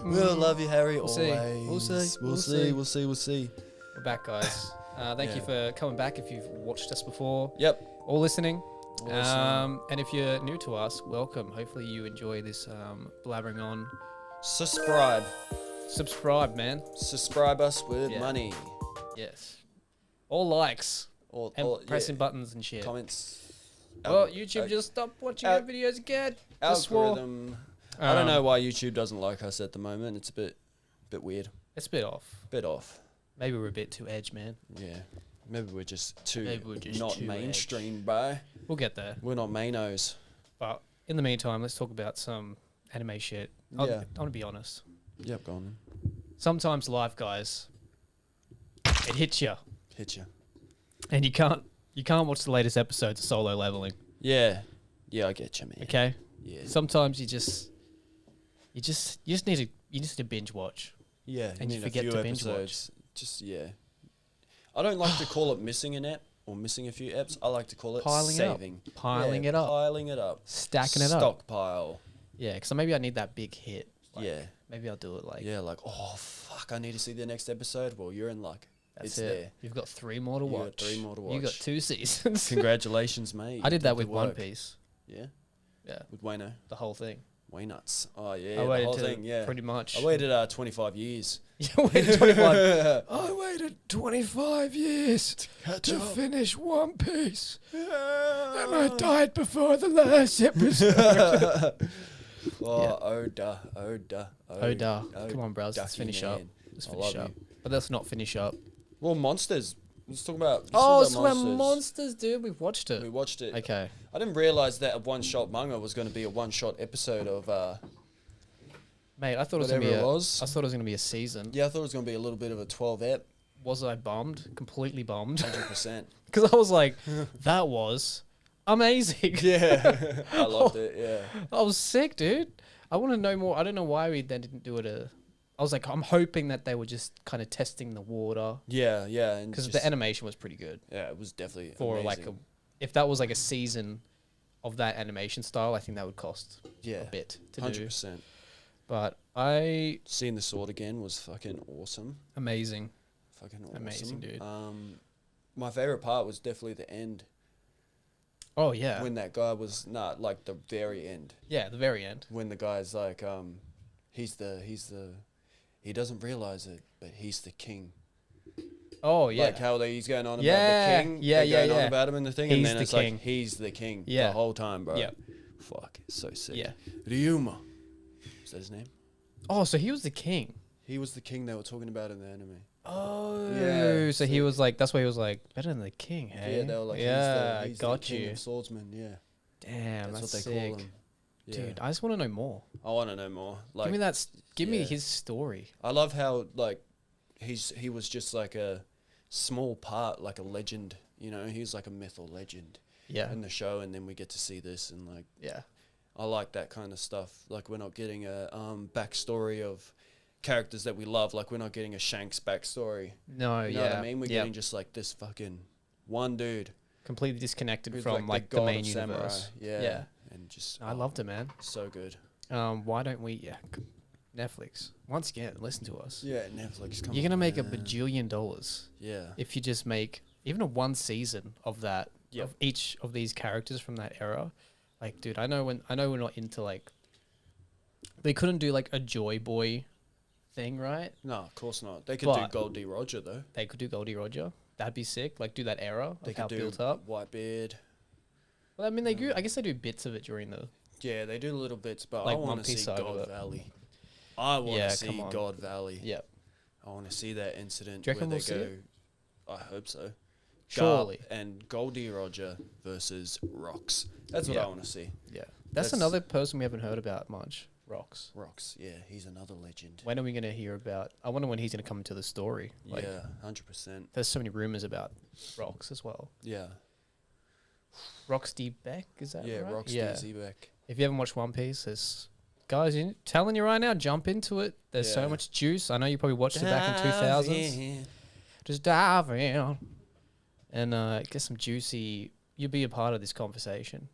We'll love you, Harry. We'll see. Always. We'll see. We'll see. We're back, guys. Thank you for coming back if you've watched us before. Yep. Or listening. Awesome. And if you're new to us, welcome. Hopefully you enjoy this blabbering on. Subscribe, man. Subscribe us with money. Yes. All likes. Or pressing buttons and shit. Comments. Well, YouTube just stopped watching our videos again. Algorithm. I don't know why YouTube doesn't like us at the moment. It's a bit weird. It's a bit off. Maybe we're a bit too edge, man. Yeah. Maybe we're just too not mainstream, bro. We'll get there. We're not mainos. But in the meantime, let's talk about some anime shit. I want to be honest. Yep, go on then. Sometimes life, guys, it hits you. And you can't watch the latest episodes of Solo Leveling. Yeah, I get you, man. Okay. Yeah. Sometimes you just need to binge watch. Yeah. And you forget to binge watch. I don't like to call it missing an ep or missing a few eps. I like to call it saving. Piling it up. Stacking it up. Stockpile. Yeah, because maybe I need that big hit. Yeah. Maybe I'll do it oh fuck, I need to see the next episode. Well, you're in luck. It's there. You've got 3 more to watch. You got 2 seasons. Congratulations, mate. I did that with One Piece. Yeah? Yeah. With Wayno. The whole thing. Waynuts. Oh, yeah. I waited the whole thing, yeah. Pretty much. I waited 25 years. You waited 25. I waited 25 years to finish One Piece. And I died before the last episode. Oda. Come on, bros. Let's finish up. But let's not finish up. Well, Monsters. Let's talk about Monsters, dude. We've watched it. We watched it. Okay. I didn't realize that a one-shot manga was going to be a one-shot episode of Mate, I thought it was going to be I thought it was going to be a season. Yeah, I thought it was going to be a little bit of a 12-ep. Was I bummed? Completely bummed. 100%. Because I was like, that was amazing. Yeah. I loved it, yeah. I was sick, dude. I want to know more. I don't know why we then didn't do it I was like, I'm hoping that they were just kind of testing the water. Yeah. Because the animation was pretty good. Yeah, it was definitely amazing. If that was like a season of that animation style, I think that would cost a bit to 100%. Do. 100%. But seeing the sword again was fucking awesome. Amazing. Fucking awesome. Amazing, dude. My favorite part was definitely the end. Oh, yeah. When that guy was, like the very end. Yeah, the very end. When the guy's like, he doesn't realize it, but he's the king. Oh, yeah. Like how he's going on about the king. Yeah, going on about him in the thing. And then it's king. like, he's the king the whole time, bro. Yeah. Fuck, it's so sick. Yeah. Ryuma. Is that his name? Oh, so he was the king. He was the king they were talking about in the anime. Oh. Yeah. So he was like, that's why he was like, better than the king, hey? Yeah, they were like, he's the king of swordsman, yeah. Damn, that's what they call him. Yeah. Dude, I just want to know more. I want to know more. Like, give me his story. I love how like he was just like a small part, like a legend. You know, he was like a myth or legend. Yeah. In the show, and then we get to see this, and like, I like that kind of stuff. Like, we're not getting a backstory of characters that we love. Like, we're not getting a Shanks backstory. No, you know what I mean? We're getting just like this fucking one dude, completely disconnected from like the main universe. Yeah. And just I loved it, man. So good. Why don't we Netflix once again listen to us? Yeah, Netflix. You're gonna make $1 bajillion. Yeah. If you just make even a 1 season of that of each of these characters from that era, like, dude, I know we're not into like. They couldn't do like a Joy Boy thing, right? No, of course not. They could do Goldie Roger though. They could do Goldie Roger. That'd be sick. Like, do that era. They could do built up. Whitebeard. Well, I mean, I guess they do bits of it during the. Yeah, they do little bits, but like I want to see God Valley. I want to see God Valley. Yep. I want to see that incident where they go. I hope so. Surely. And Goldie Roger versus Rocks. That's what I want to see. Yeah. That's another person we haven't heard about much. Rocks. Yeah, he's another legend. When are we going to hear about... I wonder when he's going to come into the story. Like, yeah, 100%. There's so many rumors about Rocks as well. Yeah. Rocks D. Beck, is that right? Yeah, Rocks D. Beck. If you haven't watched One Piece, there's... Guys, telling you right now, jump into it. There's so much juice. I know you probably watched it back in 2000s. Just dive in. And get some juicy... You'll be a part of this conversation.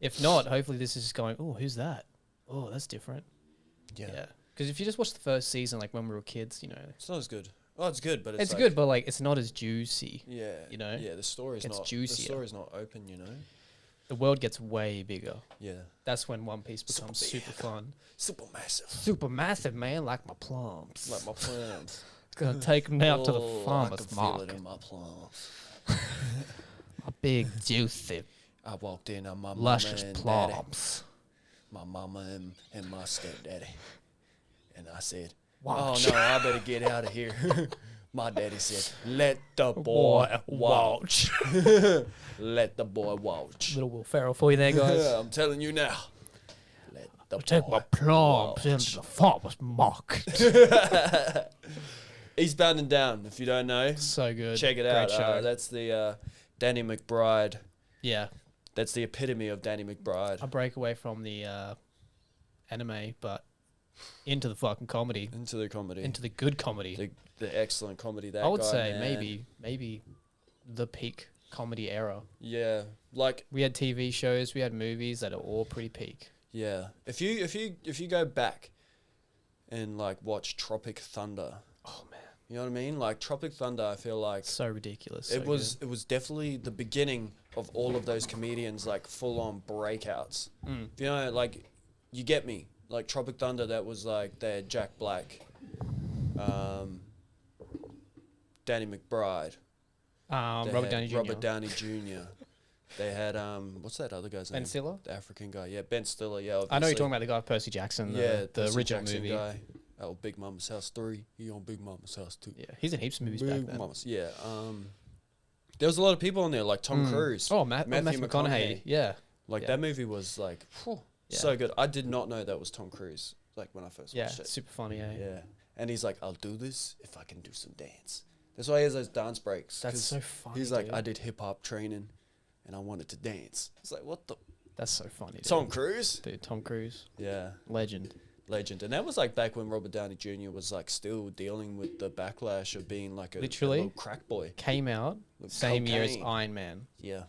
If not, hopefully this is just going, oh, who's that? Oh, that's different. Yeah. Because if you just watch the first season, like when we were kids, you know, it's not as good. Oh, it's good, but it's good, but like it's not as juicy. Yeah, you know. Yeah, the story's not juicier. The story's not open, you know. The world gets way bigger. Yeah, that's when One Piece becomes super fun. Super massive. Super massive, man, like my plums. Like my plums. Gonna take them out to the farmer's market. I can feel it in my plums. A big juicy. I walked in on my luscious mama and plums. Daddy, my mama and my stepdaddy, and I said, Watch. "Oh no, I better get out of here." My daddy said, "Let the boy watch." Let the boy watch. Little Will Ferrell for you there, guys. I'm telling you now. Let the I'll take my plums into the farmer's market. Eastbound and Down, if you don't know. So good. Check it Great out. show. That's the Danny McBride. Yeah. That's the epitome of Danny McBride. I break away from the anime, but into the fucking comedy. Into the comedy. Into the good comedy. The excellent comedy. That I would guy, say man. maybe the peak comedy era. Yeah, like we had TV shows, we had movies that are all pretty peak. Yeah, if you go back and like watch Tropic Thunder. Oh man, you know what I mean? Like Tropic Thunder, I feel like so ridiculous. It was definitely the beginning of all of those comedians like full on breakouts. You know, like you get me. Like Tropic Thunder, that was like they had Jack Black, Danny McBride, Robert Downey Jr. Robert Downey Jr. They had what's that other guy's name? Ben Stiller, the African guy. Yeah, Ben Stiller. Yeah, obviously. I know you're talking about the guy Percy Jackson. The Percy original Jackson movie. Guy. Oh, Big Mama's House 3. He on Big Mama's House 2. Yeah, he's in heaps of movies back then. Mama's, yeah. There was a lot of people on there, like Tom Cruise. Oh, Matthew McConaughey. Yeah. Like that movie was like so good. I did not know that was Tom Cruise. Like when I first watched it. Super funny. Yeah, and he's like, "I'll do this if I can do some dance." That's why he has those dance breaks. That's so funny. He's like, "I did hip hop training, and I wanted to dance." It's like, what the? That's so funny. Dude. Tom Cruise. Dude, Tom Cruise. Yeah. Legend. And that was like back when Robert Downey Jr. was like still dealing with the backlash of being like a little crack boy. Came out same year as Iron Man. Yeah.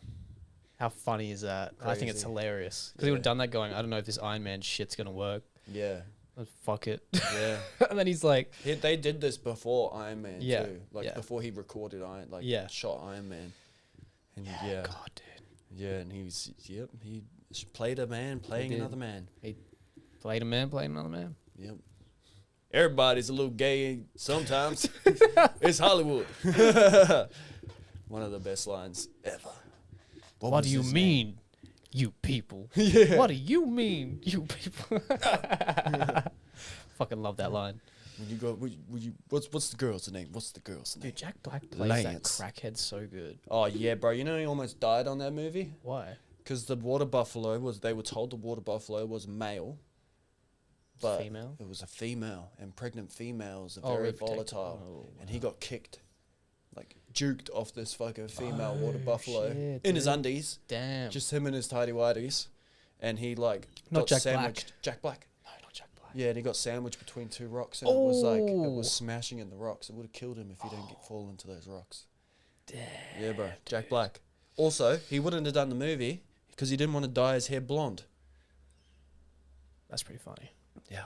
How funny is that? Crazy. I think it's hilarious because he would have done that going, I don't know if this Iron Man shit's gonna work. Yeah. Fuck it. Yeah. And then he's like, they did this before Iron Man too. Like before he recorded shot Iron Man. And God, dude. Yeah, and he played a man playing another man. He played a man playing another man. Yep. Everybody's a little gay sometimes. It's Hollywood. One of the best lines ever. What do you mean, you people? Yeah. What do you mean, you people? Fucking love that line. When you go, what's the girl's name? What's the girl's name? Dude, Jack Black plays that crackhead so good. Oh yeah, bro. You know he almost died on that movie. Why? Because the water buffalo they were told the water buffalo was male. But female? It was a female, and pregnant females are very volatile. And he got kicked, like juked off this fucking female water buffalo in his undies. Damn. Just him in his tidy whities, and he like Not got Jack sandwiched. Black. Jack Black. No, not Jack Black. Yeah, and he got sandwiched between two rocks, and it was smashing in the rocks. It would have killed him if he didn't fall into those rocks. Damn. Yeah, bro. Jack Black. Also, he wouldn't have done the movie because he didn't want to dye his hair blonde. That's pretty funny. Yeah.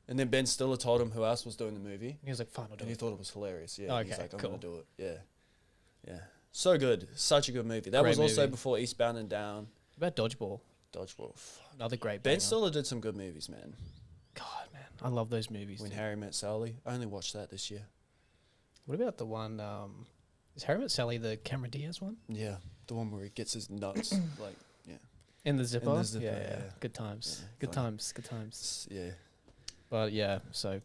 And then Ben Stiller told him who else was doing the movie. He was like, fine, I'll do And it. he thought it was hilarious. Yeah. Okay, He's like, I'm cool. going to do it. Yeah. Yeah. So good. Such a good movie. That Great was also movie. before Eastbound and Down. About Dodgeball. Dodgeball. Another great Ben banger. Stiller did some good movies, man. God, man. I love those movies. When dude. Harry Met Sally. I only watched that this year. What about the one, is Harry Met Sally the Cameron Diaz one? Yeah. The one where he gets his nuts. Like, yeah. In the zipper? Yeah. Good times. Yeah, good funny. times. Good times. Yeah. But yeah, so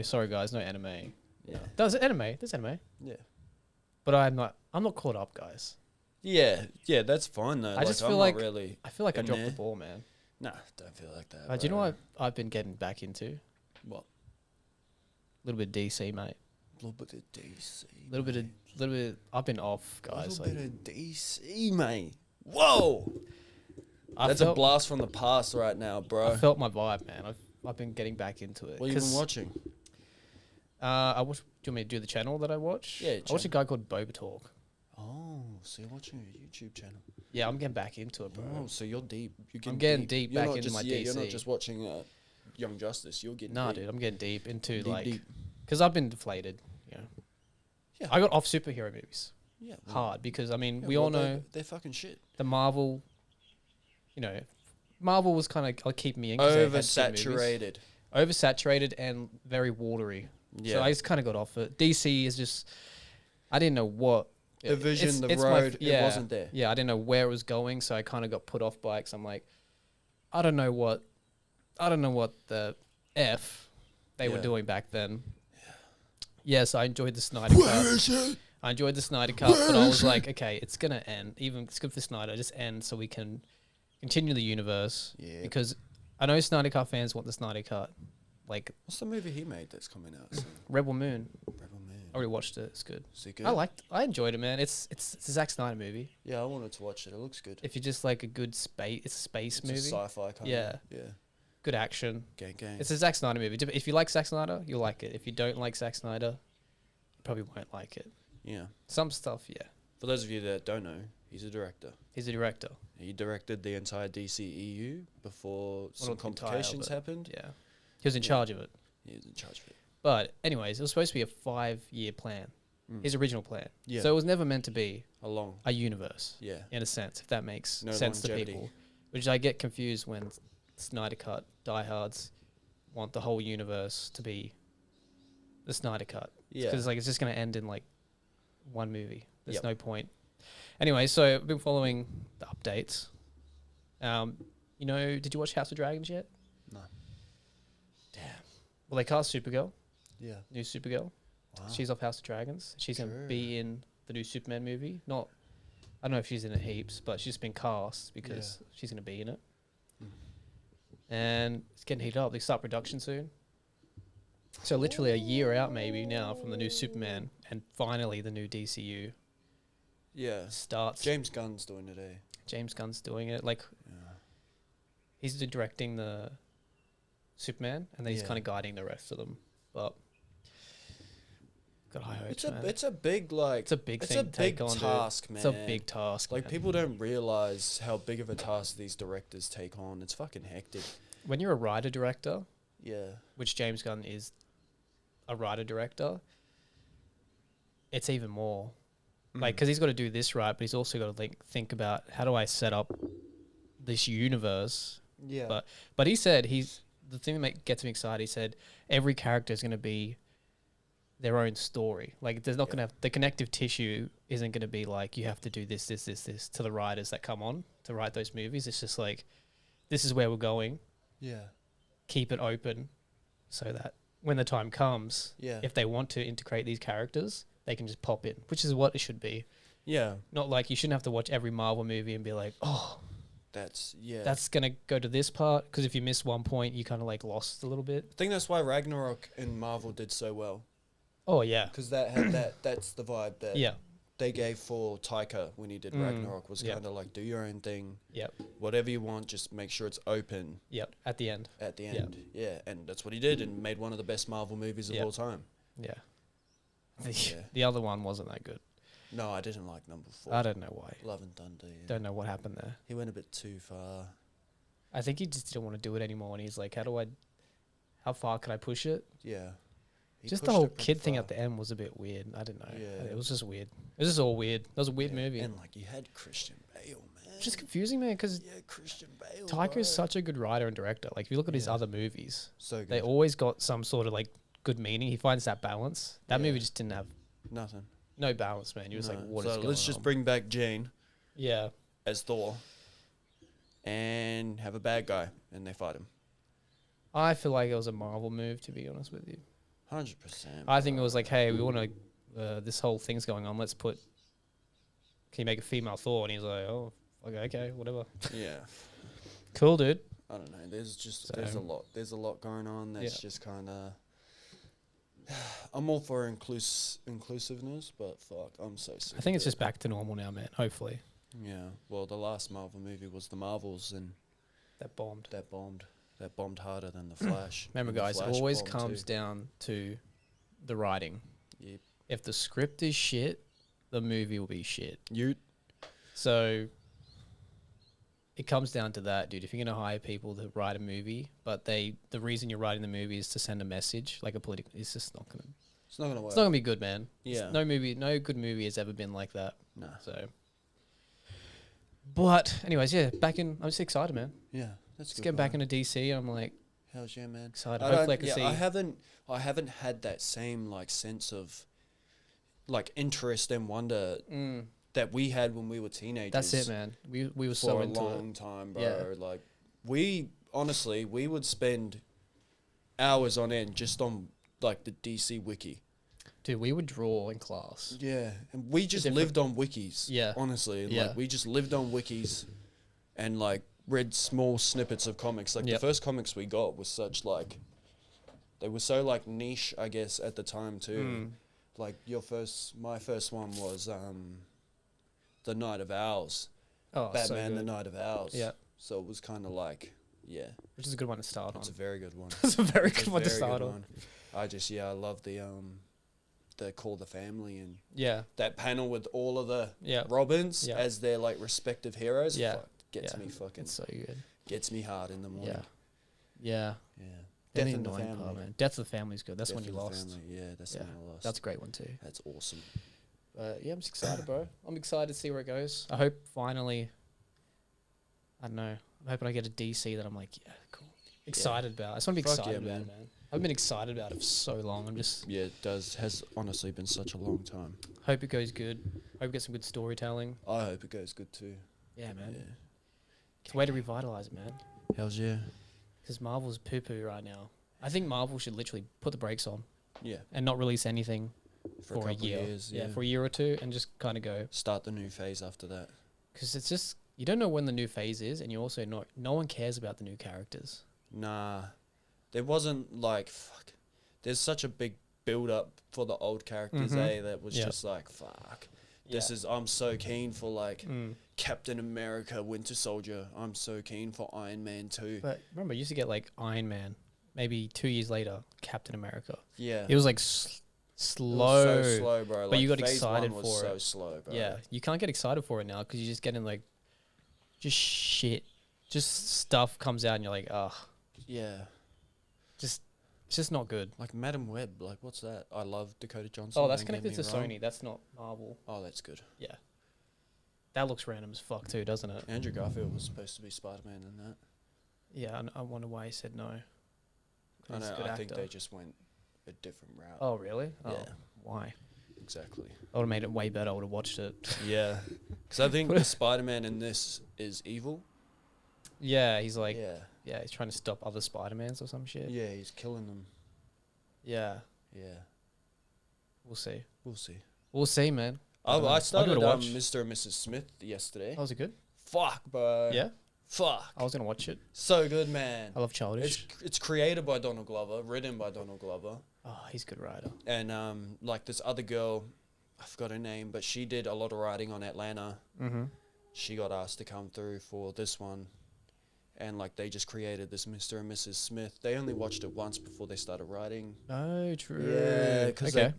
sorry guys, no anime. Yeah. There's anime. There's anime. Yeah. But I'm not caught up, guys. Yeah. Yeah, that's fine though. I just feel I'm like not really I feel like I in dropped there. the ball, man. Nah, don't feel like that. Do you know what I've been getting back into? What? A little bit of DC, mate. A little bit of DC. Little bit. I've been off, guys. A little bit of DC, mate. Whoa! That's a blast from the past right now, bro. I felt my vibe, man. I've been getting back into it. What have you been watching? I watch. Do you want me to do the channel that I watch? Yeah, I watch a guy called Boba Talk. Oh, so you're watching a YouTube channel. Yeah, I'm getting back into it, bro. Oh, so you're deep. I'm getting deep back into my DC. You're not just watching Young Justice. You're getting Nah, dude, I'm getting deep into deep. because I've been deflated. You know, Yeah. I got off superhero movies. Yeah, Hard because I mean we all know they're fucking shit. the Marvel. You know, Marvel was kind of keeping me in. Oversaturated and very watery. Yeah. So I just kind of got off it. DC is just, I didn't know what. The vision, the road, it wasn't there. Yeah, I didn't know where it was going, so I kind of got put off by it. 'Cause I'm like, I don't know what the F they were doing back then. Yes, I enjoyed the Snyder Cut. I enjoyed the Snyder Cut, but I was like, okay, it's going to end. Even it's good for Snyder, just end so we can continue the universe. Yeah. Because I know Snyder Cut fans want the Snyder Cut. Like, what's the movie he made that's coming out soon? Rebel Moon. Rebel Moon. I already watched it. It's good. Is it good? I enjoyed it, man. It's a Zack Snyder movie. Yeah, I wanted to watch it. It looks good. If you just like a good space, it's a space movie. It's a sci-fi kind of. Yeah. Good action. Gang. It's a Zack Snyder movie. If you like Zack Snyder, you'll like it. If you don't like Zack Snyder, you probably won't like it. Yeah. Some stuff, yeah. For those of you that don't know, he's a director. He directed the entire DCEU before some complications happened. Yeah. He was in charge of it. He was in charge of it. But anyways, it was supposed to be a 5-year plan. His original plan. Yeah. So it was never meant to be a universe. Yeah. In a sense, if that makes sense to people. Which I get confused when Snyder Cut diehards want the whole universe to be the Snyder Cut. Yeah. Because it's just going to end in like one movie. There's no point. Anyway, so I've been following the updates. Did you watch House of Dragons yet? No. Damn. Well, they cast Supergirl. Yeah. New Supergirl. Wow. She's off House of Dragons. She's going to be in the new Superman movie. I don't know if she's in it heaps, but she's been cast because she's going to be in it. And it's getting heated up. They start production soon. So literally a year out maybe now from the new Superman, and finally the new DCU starts. James Gunn's doing it, eh? James Gunn's doing it. He's directing the Superman, and then he's kind of guiding the rest of them. But got high hopes, man. It's a big task, man. It's a big task. Like, people don't realize how big of a task these directors take on. It's fucking hectic. When you're a writer-director, yeah, which James Gunn is a writer-director, it's even more. Like, because he's got to do this right, but he's also got to think about how do I set up this universe. Yeah. But he said the thing that gets me excited. He said every character is going to be their own story. Like, there's not going to have the connective tissue isn't going to be like you have to do this to the writers that come on to write those movies. It's just like, this is where we're going. Yeah. Keep it open so that when the time comes, if they want to integrate these characters, they can just pop in, which is what it should be. Yeah. Not like you shouldn't have to watch every Marvel movie and be like, oh, that's going to go to this part. Because if you miss one point, you kind of like lost a little bit. I think that's why Ragnarok and Marvel did so well. Oh, yeah. Because that had that's the vibe that they gave for Taika when he did Ragnarok, was kind of like, do your own thing. Yep. Whatever you want, just make sure it's open. Yep. At the end. Yeah. And that's what he did, and made one of the best Marvel movies of all time. Yeah. The other one wasn't that good. No, I didn't like number 4. I don't know why. Love and Thunder. Yeah. Don't know what happened there. He went a bit too far. I think he just didn't want to do it anymore, and he's like, how far can I push it? Yeah. Just the whole kid thing at the end was a bit weird. I don't know. Yeah. It was just weird. It was just all weird. That was a weird movie. And like, you had Christian Bale, man. Just confusing, man, because Christian Bale. Taika is such a good writer and director. Like, if you look at his other movies, so good. They always got some sort of like good meaning. He finds that balance. That movie just didn't have nothing. No balance, man. He was like, what is going on? Let's just bring back Jane. Yeah. As Thor. And have a bad guy, and they fight him. I feel like it was a Marvel move, to be honest with you. 100%. I think it was like, hey, we want to, this whole thing's going on. Can you make a female Thor? And he's like, oh, okay, whatever. Yeah. Cool, dude. I don't know. There's a lot going on. That's just kind of. I'm all for inclusiveness, but fuck, I'm so sick. I think it's just back to normal now, man. Hopefully. Yeah. Well, the last Marvel movie was The Marvels, and that bombed. That bombed harder than The Flash. Remember, guys, it always comes down to the writing. Yep. If the script is shit, the movie will be shit. You. So, it comes down to that, dude. If you're gonna hire people to write a movie, but the reason you're writing the movie is to send a message, like a political, it's just not gonna. It's not gonna work. It's not gonna be good, man. Yeah. No good movie has ever been like that. No. So. But anyways, yeah, I'm just excited, man. Yeah, that's Just good. getting back into DC, and I'm like, hell's yeah, man. excited. Hopefully, I can see. I haven't had that same like sense of like interest and wonder that we had when we were teenagers. That's it, man. We were so for a into long time, bro. Yeah. Like we would spend hours on end just on like the DC wiki. Dude, we would draw in class. Yeah, and we just lived on wikis. Yeah. Honestly, Yeah. like we just lived on wikis, and like read small snippets of comics. Like the first comics we got was such like, they were so like niche, I guess, at the time too. Like my first one was the Night of Owls. Oh, Batman, so the Night of Owls. Yeah. So it was kind of like, yeah. Which is a good one to start on. It's a very good one. It's a very good one to very start good on. one. I love the Call the Family and Yeah. that panel with all of the Yeah. Robins Yeah. as their like respective heroes. Yeah. Fuck, gets me fucking, It's so good. gets me hard in the morning. Yeah. Yeah. The Death in the annoying Family. part, man. Death of the Family is good. That's Death when you in the lost. Family. Yeah, that's when I lost. That's a great one too. That's awesome. But yeah, I'm just excited, bro. I'm excited to see where it goes. I hope finally, I don't know, I'm hoping I get a DC that I'm like, yeah, cool. Excited about. I just want to be Fuck excited yeah, about it, man. I've been excited about it for so long. I'm just Yeah, it has honestly been such a long time. hope it goes good. Hope we get some good storytelling. I hope it goes good too. Yeah, man. Yeah. It's a way to revitalize it, man. Hell's yeah. Because Marvel's poo-poo right now. I think Marvel should literally put the brakes on Yeah. and not release anything For for a couple year. of years. Yeah, for a year or two, and just kind of go. Start the new phase after that. Because it's just, you don't know when the new phase is, and you also know no one cares about the new characters. Nah. There wasn't like, fuck. There's such a big build up for the old characters, that was just like, fuck. I'm so keen for like Captain America, Winter Soldier. I'm so keen for Iron Man 2. But remember, you used to get like Iron Man, maybe 2 years later, Captain America. Yeah. It was like slow. It was so slow, bro. But you got phase excited one was for so it. slow, bro. Yeah, you can't get excited for it now because you're just getting like, just shit. Just stuff comes out and you're like, ugh. Yeah. It's just not good. Like Madam Web, like what's that? I love Dakota Johnson. Oh, that's don't get connected to me wrong. Sony. That's not Marvel. Oh, that's good. Yeah. That looks random as fuck too, doesn't it? Andrew Garfield was supposed to be Spider-Man in that. Yeah, I wonder why he said no. I He's a know. good I think actor. they just went a different route. Oh, really? Oh, Yeah. why? Exactly. I would have made it way better. I would have watched it. Yeah. Because I think the Spider-Man in this is evil. Yeah, he's like, Yeah. he's trying to stop other Spider-Mans or some shit. Yeah, he's killing them. Yeah, Yeah. we'll see. We'll see. We'll see, man. I I'll started give it a watch. Mr. and Mrs. Smith yesterday. Oh, was it good? Fuck, bro. Yeah? Fuck. I was going to watch it. So good, man. I love Childish. It's created by Donald Glover, written by Donald Glover. Oh, he's a good writer. And like this other girl, I forgot her name, but she did a lot of writing on Atlanta. Mm-hmm. She got asked to come through for this one. And like they just created this Mr. and Mrs. Smith. They only watched it once before they started writing. Oh, true. Yeah, because okay.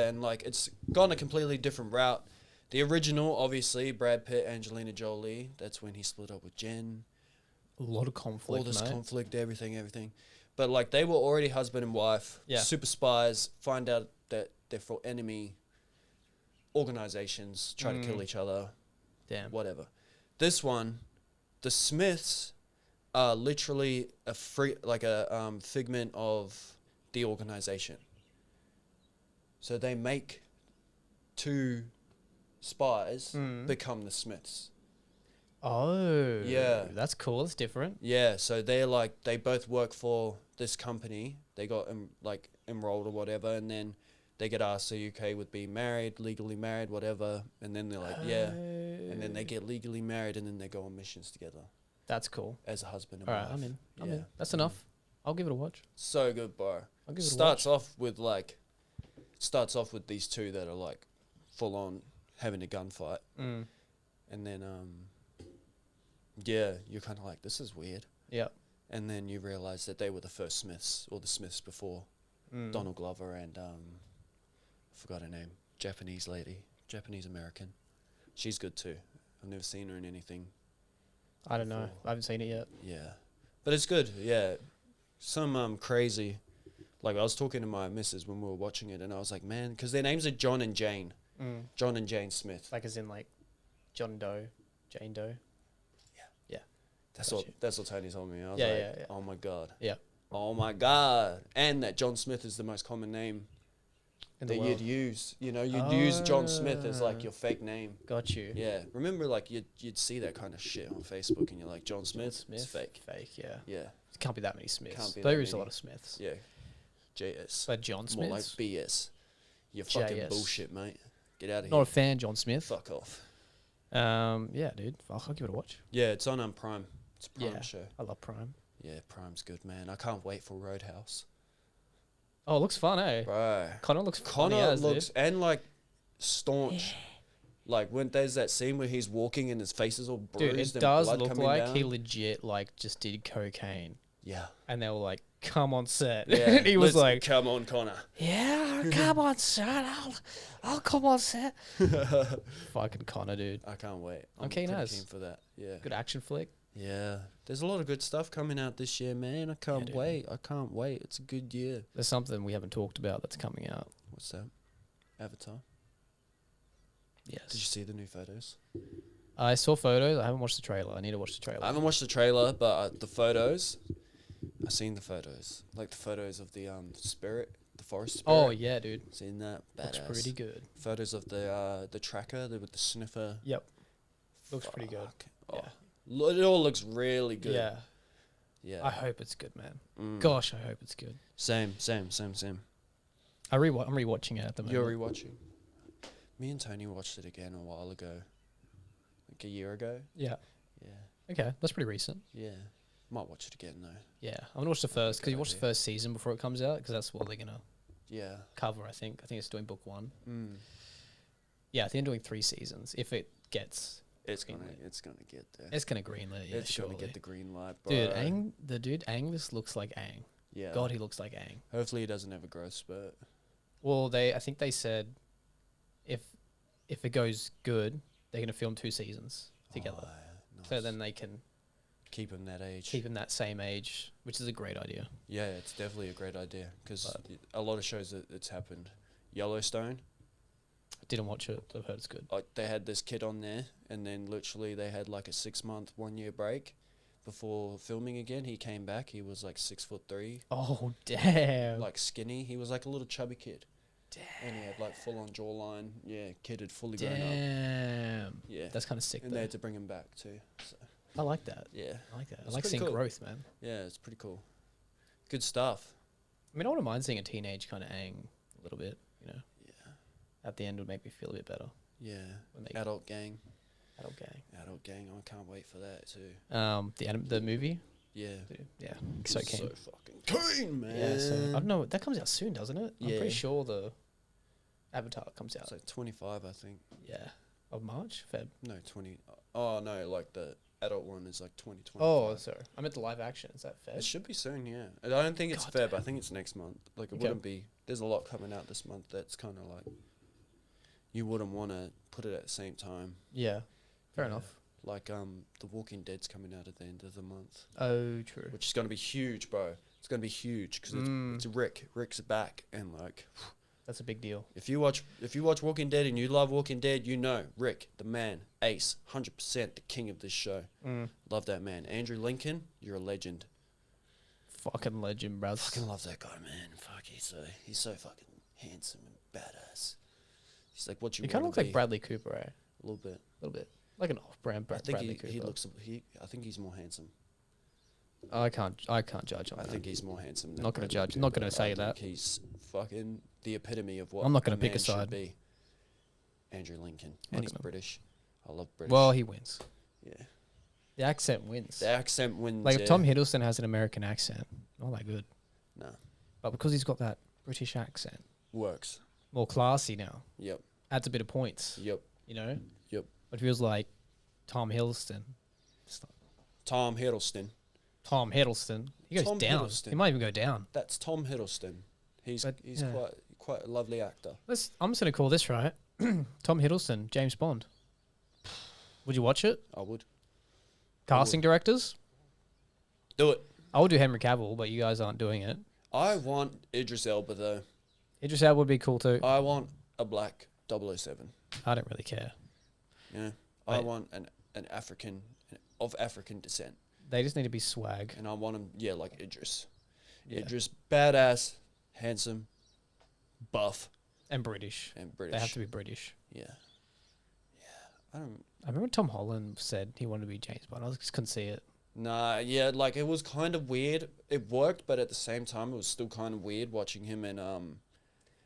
and like it's gone a completely different route. The original, obviously, Brad Pitt, Angelina Jolie. That's when he split up with Jen. A lot of conflict, All this mate. conflict, everything. But like they were already husband and wife. Yeah. Super spies. Find out that they're for enemy organizations. Try to kill each other. Damn. Whatever. This one, the Smiths are literally a figment of the organization. So they make two spies become the Smiths. Oh. Yeah. That's cool. That's different. Yeah, so they both work for this company. They got enrolled or whatever, and then they get asked, "Are you okay with being married, legally married, whatever?" And then they're like, "Yeah," and then they get legally married, and then they go on missions together That's cool. as a husband and All wife. right, I'm in. I'm Yeah. in. That's enough. I'll give it a watch. So good, bro. I'll give it a Starts watch. off with these two that are like full on having a gunfight, and then you're kind of like, this is weird. Yeah. And then you realize that they were the first Smiths, or the Smiths before Donald Glover and I forgot her name, Japanese lady, Japanese American. She's good too. I've never seen her in anything. I don't know. before. I haven't seen it yet. Yeah, but it's good. Yeah, some crazy. Like I was talking to my missus when we were watching it, and I was like, man, because their names are John and Jane. John and Jane Smith. Like as in like John Doe, Jane Doe. Yeah. That's Gotcha. what Tony told me. I was Yeah. oh my god. Yeah. Oh my god. And that John Smith is the most common name In the that world. you'd use. You know, you'd use John Smith as like your fake name. Got you. Yeah. Remember, like you'd see that kind of shit on Facebook, and you're like, John Smith. It's fake. Fake. Yeah. Yeah. It can't be that many Smiths. Can't be There that is a many. lot of Smiths. Yeah. JS. But John More like Smiths. BS. You're fucking JS. bullshit, mate. Get out of Not here. a fan, John Smith. Fuck off. Yeah, dude. I'll give it a watch. Yeah, it's on Prime. It's a Prime Yeah. show. I love Prime. Yeah, Prime's good, man. I can't wait for Roadhouse. Oh, it looks fun, eh? Bro. Connor looks Connor funny as, looks dude. and like staunch. Like when there's that scene where he's walking and his face is all bruised Dude, it and does blood look coming like down. he legit like just did cocaine, Yeah. and they were like, "Come on set," Yeah. and he was Let's- like, come on, Connor. "Yeah, come on set, I'll come on set." Fucking Connor, dude. I can't wait. I'm keen pretty as. keen for that. Yeah. Good action flick. Yeah. There's a lot of good stuff coming out this year, man. I can't dude. wait. I can't wait. It's a good year. There's something we haven't talked about that's coming out. What's that? Avatar. Yes. Did you see the new photos? I saw photos. I haven't watched the trailer. I need to watch the trailer. I haven't watched the trailer, but the photos. I've seen the photos, like the photos of the spirit, the forest spirit. Oh yeah, dude. Seen that? Badass. Looks pretty good. Photos of the tracker with the sniffer. Yep. Looks pretty good. Fuck. Oh. Yeah. It all looks really good. Yeah. Yeah. I hope it's good, man. Mm. Gosh, I hope it's good. Same. I'm rewatching it at the moment. You're rewatching. Me and Tony watched it again a while ago, like a year ago. Yeah. Yeah. Okay, that's pretty recent. Yeah. Might watch it again though. Yeah, I'm gonna watch the first because you watch the idea. first season before it comes out because that's what they're gonna Yeah. cover. I think it's doing book 1. Mm. Yeah, I think they're doing 3 seasons. If it gets, It's gonna get there. it's gonna greenlit. Yeah, It's surely. gonna get the green light, bro. Dude, the dude Aang just looks like Aang. Yeah. God, he looks like Aang. Hopefully he doesn't have a growth spurt. Well, I think they said if it goes good, they're gonna film 2 seasons together. Oh, So nice. then they can keep him that age. keep him that same age, which is a great idea. Yeah, it's definitely a great idea because But- a lot of shows that it's happened. Yellowstone, Didn't watch it. I've heard it's good. like they had this kid on there, and then literally they had like a 6-month, 1-year break before filming again. He came back. He was like 6'3", Oh damn! like skinny. He was like a little chubby kid, and he had like full on jawline. Yeah, kid had fully grown up. Damn. Yeah, That's kind of sick. and Though. they had to bring him back too. So, I like that. yeah, I like that. I It's like pretty seeing cool. growth, man. yeah, it's pretty cool. Good stuff. I mean, I wouldn't mind seeing a teenage kind of Aang a little bit. You know, Yeah, at the end would make me feel a bit better. yeah. When they Adult gang. adult gang. Adult gang. I can't wait for that too. The movie. Yeah. Yeah, so keen. So fucking keen, man. Yeah, so I don't know. That comes out soon, doesn't it? I'm Yeah. pretty sure the Avatar comes out. It's like 25, I think. Yeah, of March, Feb. No, 20. Oh, no, like the adult one is like 2020. Oh, sorry. I meant the live action. Is that It Feb? should be soon, yeah. I don't think it's God Feb. I damn. think it's next month. Like, it Okay. wouldn't be. There's a lot coming out this month that's kind of like. You wouldn't want to put it at the same time. Yeah, fair Yeah. enough. Like, The Walking Dead's coming out at the end of the month, Oh, true. which is going to be huge, bro. It's going to be huge because it's Rick. Rick's back, and like, That's a big deal. if you watch Walking Dead and you love Walking Dead, you know Rick, the man, ace, 100% the king of this show. Love that man. Andrew Lincoln, you're a legend. Fucking legend, bro. Fucking love that guy, man. Fuck, he's so fucking handsome and badass. He's like what you He want kind to of looks like be. Bradley Cooper, eh? A little bit. A little bit. Like an off-brand I think Bradley Cooper. he looks. I think he's more handsome. I can't judge on I that. think he's more handsome. Than Not gonna Bradley judge. Not Cooper. gonna say I that. think he's fucking the epitome of what I'm not gonna a pick a man should side. Be. Andrew Lincoln, Not and he's gonna- British. I love British. Well, he wins. yeah. The accent wins. The accent wins. Like yeah. if Tom Hiddleston has an American accent, not that good. No, But because he's got that British accent, works. more classy now, Yep. adds a bit of points. Yep. You know. Yep. But if he was like Tom Hiddleston, it's not- Tom Hiddleston. Tom Hiddleston, he goes Tom down. Hiddleston. He might even go down. That's Tom Hiddleston. He's But, he's yeah. quite a lovely actor. I'm just gonna call this right. Tom Hiddleston, James Bond. Would you watch it? I would. Casting directors? Do it. I would do Henry Cavill, but you guys aren't doing it. I want Idris Elba though. Idris Elba would be cool too. I want a black 007. I don't really care. Yeah. I want an African of African descent. They just need to be swag. And I want him, like Idris. Yeah. Idris, badass, handsome, buff. And British. British. They have to be British. Yeah. Yeah. I remember Tom Holland said he wanted to be James Bond. I just couldn't see it. Nah, yeah, like it was kind of weird. It worked, but at the same time, it was still kind of weird watching him in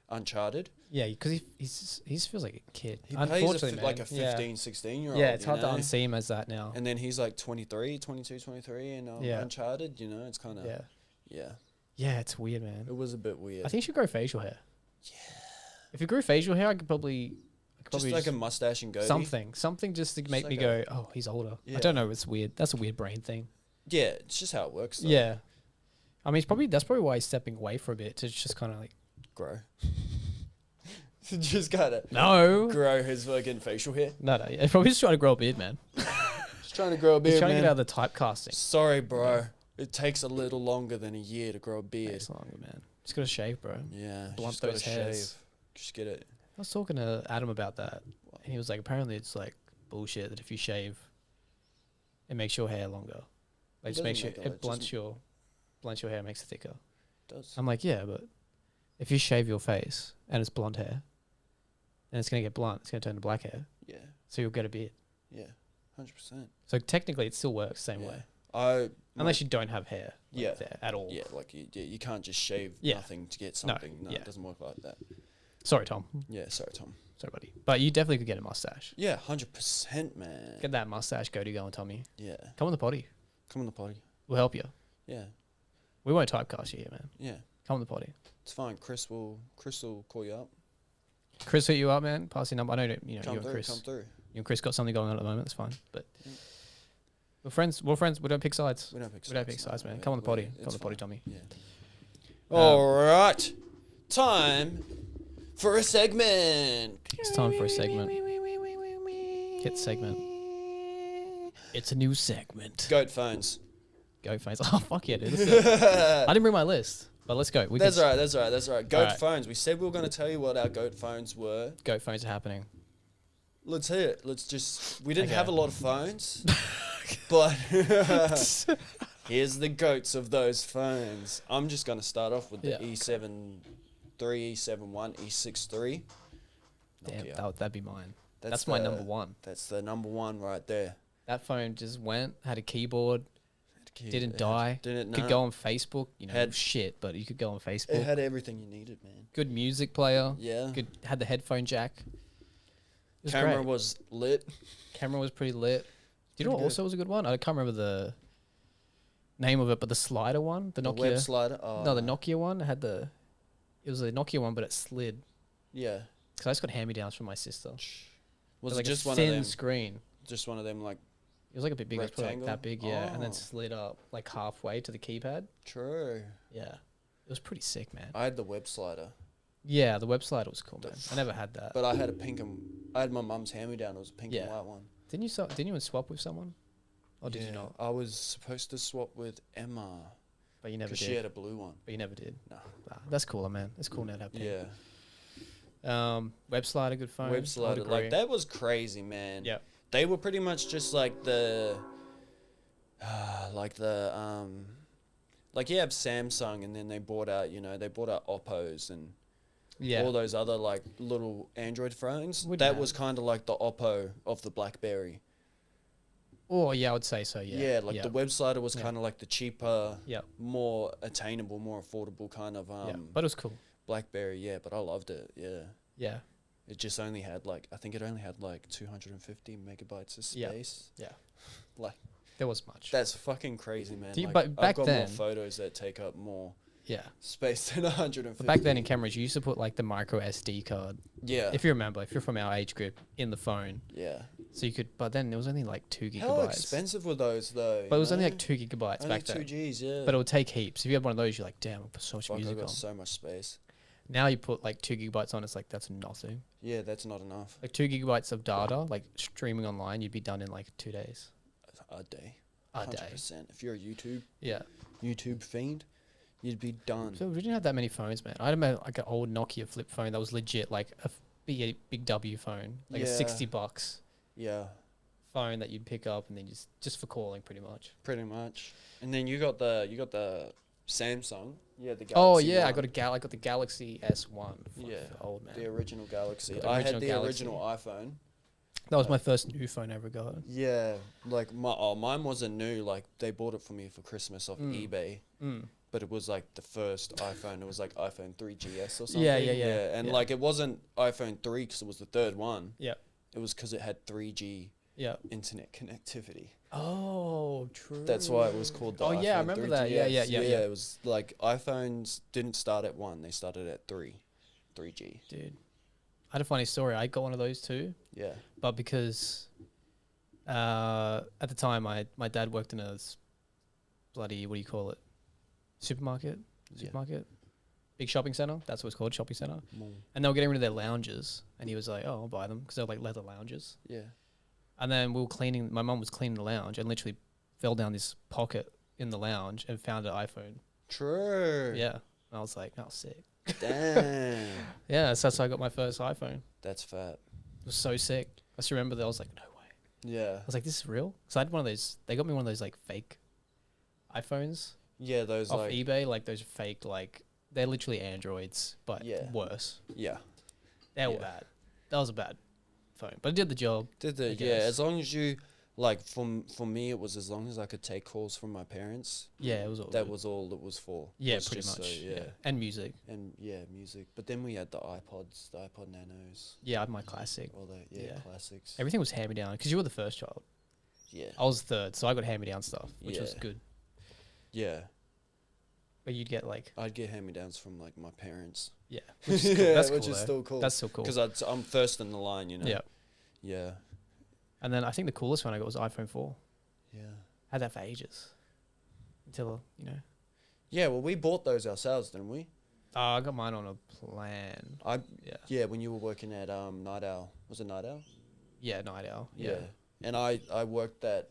Uncharted. Yeah, because he just feels like a kid. He Unfortunately, plays man. like a 15, 16-year-old. Yeah, it's hard to unsee him as that now. And then he's like 23 in Uncharted, it's kind of... Yeah, it's weird, man. It was a bit weird. I think you should grow facial hair. Yeah. If you grew facial hair, I could probably just like a mustache and goatee. Something just to make me go, oh, he's older. Yeah. I don't know. It's weird. That's a weird brain thing. Yeah, it's just how it works. Though. Yeah. I mean, that's probably why he's stepping away for a bit to just kind of like grow. Just gotta grow his fucking facial hair. No, yeah. Probably just trying to grow a beard, man. Just trying to grow a beard, He's trying man. to get out of the typecasting. Sorry, bro. It takes a little longer than a year to grow a beard. It's longer, man. Just gotta shave, bro. Yeah, blunt those hairs. Just get it. I was talking to Adam about that, and he was like, apparently it's like bullshit that if you shave, it makes your hair longer. Like just makes it blunts your hair, makes it thicker. It does. I'm like, yeah, but if you shave your face and it's blonde hair, then it's gonna get blunt. It's gonna turn to black hair. Yeah. So you'll get a beard. Yeah, 100%. So technically, it still works the same way. Unless you don't have hair. There at all. Yeah, like you can't just shave nothing to get something. No, it doesn't work like that. Sorry, Tom. Yeah, sorry, Tom. Sorry, buddy. But you definitely could get a mustache. Yeah, 100%, man. Get that mustache goatee going, Tommy. Yeah. Come on the potty. Come on the potty. We'll help you. Yeah. We won't typecast you here, man. Yeah. Come on the potty. It's fine. Chris will call you up. Chris hit you up, man. Pass your number. I know you come and Chris. Come through. You and Chris got something going on at the moment. That's fine. But we're friends. We don't pick sides. We don't pick sides, man. Come on the potty. Come on the potty, Tommy. Yeah. All right. Time for a segment. It's time for a segment. Get the segment. It's a new segment. Goat phones. Goat phones. Oh, fuck yeah, dude. I didn't bring my list, but let's go. That's all right. Goat phones. We said we were going to tell you what our goat phones were. Goat phones are happening. Let's hear it. We didn't have a lot of phones, but here's the goats of those phones. I'm just going to start off with the E7 3, E7 E6 Damn, that'd be mine. That's my number one. That's the number one right there. That phone just went, had a keyboard, didn't die. Could go on Facebook. Shit, but you could go on Facebook. It had everything you needed, man. Good music player. Yeah. Had the headphone jack. Camera was lit. Camera was pretty lit. Do you know what also was a good one? I can't remember the name of it, but the slider one, the Nokia. Web slider? Oh. No, the Nokia one it was a Nokia one, but it slid. Yeah. Because I just got hand-me-downs from my sister. Was it like just a one thin of them? Screen. Just one of them, like. It was like a bit bigger. It was probably like that big, yeah. And then Oh. slid up like halfway to the keypad. True. Yeah. It was pretty sick, man. I had the web slider. Yeah, the web slider was cool, man. I never had that. But I had I had my mum's hand-me-down. It was a pink and white one. Didn't you even swap with someone? Or did you not? I was supposed to swap with Emma. But you never did. She had a blue one. But you never did. No. That's cooler, man. It's cool now to have pink. Yeah. Web slider, good phone. Web slider. Like, that was crazy, man. Yeah. They were pretty much just like the... like you have Samsung, and then they bought out Oppos and all those other like little Android phones. That was kind of like the Oppo of the BlackBerry. Oh yeah, I would say so. Yeah. Yeah, the web slider was kind of like the cheaper, more attainable, more affordable kind of but it was cool. BlackBerry, but I loved it. Yeah. Yeah. It just only had I think it only had 250 megabytes of space. Yeah. Like. There was much. That's fucking crazy, man. But back I've got then, more photos that take up more space than 150. But back then in cameras, you used to put the micro SD card. Yeah. If you remember, if you're from our age group, in the phone. Yeah. So you could, but then it was only 2 gigabytes. How expensive were those though? But it was only 2 gigabytes back then. Only 2 Gs, yeah. But it would take heaps. If you had one of those, you're like, damn, I put so much music I've got on. so much space. Now you put 2 gigabytes on, it's that's nothing. Yeah, that's not enough. 2 gigabytes of data, streaming online, you'd be done in 2 days. A day. A day. 100%. If you're a Yeah. YouTube fiend, you'd be done. So we didn't have that many phones, man. I had like an old Nokia flip phone that was legit, like a big W phone, like a Yeah. $60 Yeah, phone that you'd pick up and then just for calling, pretty much. pretty much. And then you got the Samsung. Yeah, the Galaxy. Oh yeah, I 1. got the Galaxy S1. Yeah, old man. the original Galaxy. The I original had the Galaxy. original iPhone. That was my first new phone I ever got. Yeah, like mine wasn't new. Like they bought it for me for Christmas off eBay. But it was like the first iPhone. It was like iPhone 3GS or something. Yeah. And like it wasn't iPhone 3 because it was the third one. Yeah. It was because it had 3G Yeah. internet connectivity. Oh, true. That's why it was called the iPhone yeah, I remember 3GS. that. Yeah. It was like iPhones didn't start at 1. They started at 3G. Dude, I had a funny story. I got one of those too, Yeah. but because at the time my dad worked in a bloody, what do you call it? Supermarket? Big shopping center. That's what it's called, shopping center. And they were getting rid of their lounges. And he was like, oh, I'll buy them because they're like leather lounges. Yeah. And then my mum was cleaning the lounge and literally fell down this pocket in the lounge and found an iPhone. True. Yeah. And I was like, oh, sick. Damn. Yeah, so that's how I got my first iPhone. That's fat. It was so sick. I just remember that I was like, no way. Yeah. I was like, this is real? So I had one of those, they got me one of those like fake iPhones Yeah, those off like eBay, like those fake, like, they're literally Androids, but worse. Yeah. They were bad. That was a bad phone, but it did the job. As long as you like for me it was as long as I could take calls from my parents. Yeah, it was all That good. was all it was for. Yeah, was pretty just much. so, yeah. And music. And music. But then we had the iPods, the iPod Nanos. Yeah, I had my classic. All the classics. Everything was hand me down because you were the first child. Yeah. I was third, so I got hand me down stuff, which was good. Yeah. But you'd get like I'd get hand me downs from like my parents. Yeah, which is cool. That's cool, which is though. still cool. That's still cool because I'm first in the line, you know. Yeah. Yeah. And then I think the coolest one I got was iPhone 4. Yeah. Had that for ages. Until, you know. Yeah, well, we bought those ourselves, didn't we? I got mine on a plan. Yeah, when you were working at Night Owl. Was it Night Owl? Yeah, Night Owl. Yeah. And I worked that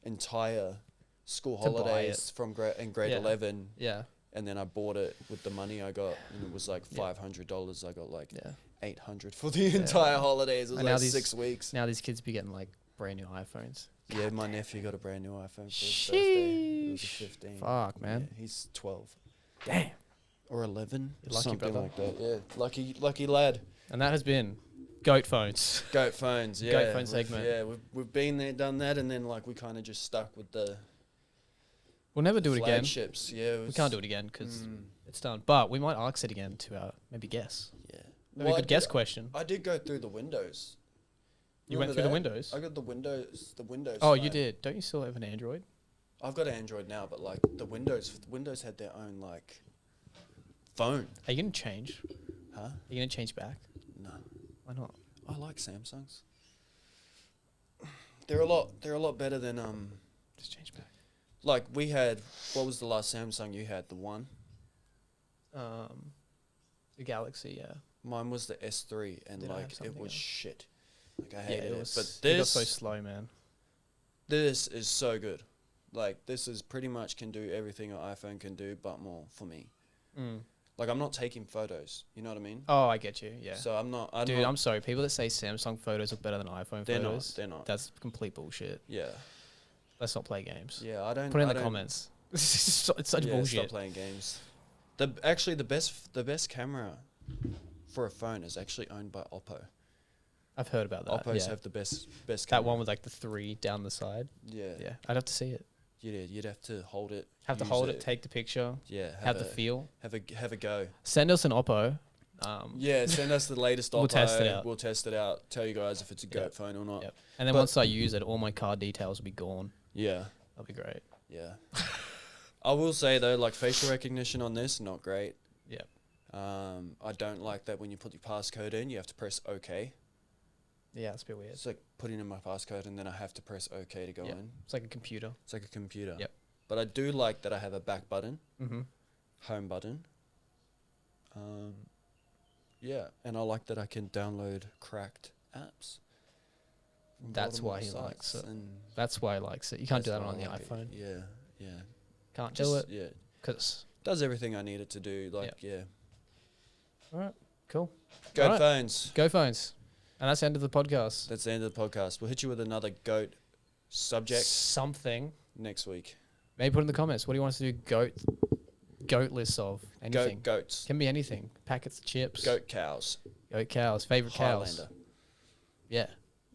entire school holidays from grade 11. Yeah. And then I bought it with the money I got, and it was like $500. I got like $800 for the entire holidays. It was like 6 weeks. Now these kids be getting like brand new iPhones. Yeah, my nephew got a brand new iPhone for his birthday. It was a 15. Fuck, man. Yeah, he's 12. Damn. Or 11. You're lucky, something brother. like that. Yeah, lucky lad. And that has been Goat Phones. Goat phones, yeah. Goat phone segment. Yeah, we've been there, done that, and then like we kind of just stuck with the We'll never do it again. flagships. Yeah, We can't do it again because it's done. But we might ask it again to maybe guess. Yeah, Maybe a good guess question. I did go through the windows. You went through the windows? I got the Windows. Oh, phone. you did. Don't you still have an Android? I've got an Android now, but like the Windows had their own like phone. Are you gonna change? Huh? Are you gonna change back? No, Why not? I like Samsungs. They're a lot better than Just change back. Like we had. What was the last Samsung you had? The one. The Galaxy, yeah. Mine was the S3, and Did I have like it something was else? shit. Like I hated it. But It got this so slow, man. this is so good. Like this is pretty much can do everything an iPhone can do, but more for me. Like I'm not taking photos. You know what I mean? Oh, I get you. Yeah. So I'm not. Dude, I'm sorry. People that say Samsung photos look better than iPhone photos, They're not. that's complete bullshit. Yeah. Let's not play games. Yeah. I don't. Put it in I the don't- comments. It's such yeah, bullshit. Stop playing games. The best camera for a phone is actually owned by Oppo. I've heard about that. Oppos yeah. have the best camera. That one with like the 3 down the side. Yeah. Yeah. I'd have to see it. You'd have to hold it. Have to use hold it, take the picture, Yeah. have the feel. Have a go. Send us an Oppo. Yeah, send us the latest Oppo. We'll test it out. We'll test it out. Tell you guys if it's a goat phone or not. Yep. And then But- once I use it, all my card details will be gone. Yeah. That'll be great. Yeah. I will say though, like facial recognition on this, not great. Yeah. I don't like that when you put your passcode in, you have to press OK. Yeah, it's a bit weird. It's like putting in my passcode and then I have to press OK to go in. It's like a computer. It's like a computer. Yep. But I do like that I have a back button, Mm-hmm. home button. Yeah, and I like that I can download cracked apps. That's why he likes it. That's why he likes it. You can't do that on the iPhone. Yeah. Can't do it. Yeah. Because Does everything I need it to do. Like, yeah. All right. Cool. Goat phones. Go phones. And that's the end of the podcast. That's the end of the podcast. We'll hit you with another goat subject Something. next week. Maybe put in the comments. What do you want us to do? Goat lists of anything. Goats. Can be anything. Packets of chips. Goat cows. Goat cows. Favorite cows. Highlander. Yeah.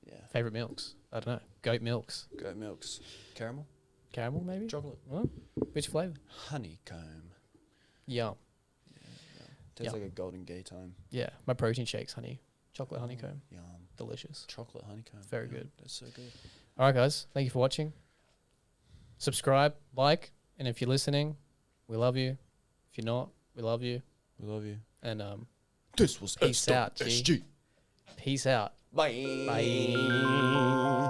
Yeah. Favorite milks. I don't know. Goat milks. Goat milks. Caramel. Caramel maybe. Chocolate. Well, which flavor? Honeycomb. Yum. Tastes like a golden gay time. Yeah. My protein shakes, honey. Chocolate honeycomb. Yum. Delicious. Chocolate honeycomb. Very good. That's so good. All right, guys. Thank you for watching. Subscribe, like, and if you're listening, we love you. If you're not, we love you. We love you. And this was peace out, SG. Peace out. Bye. Bye.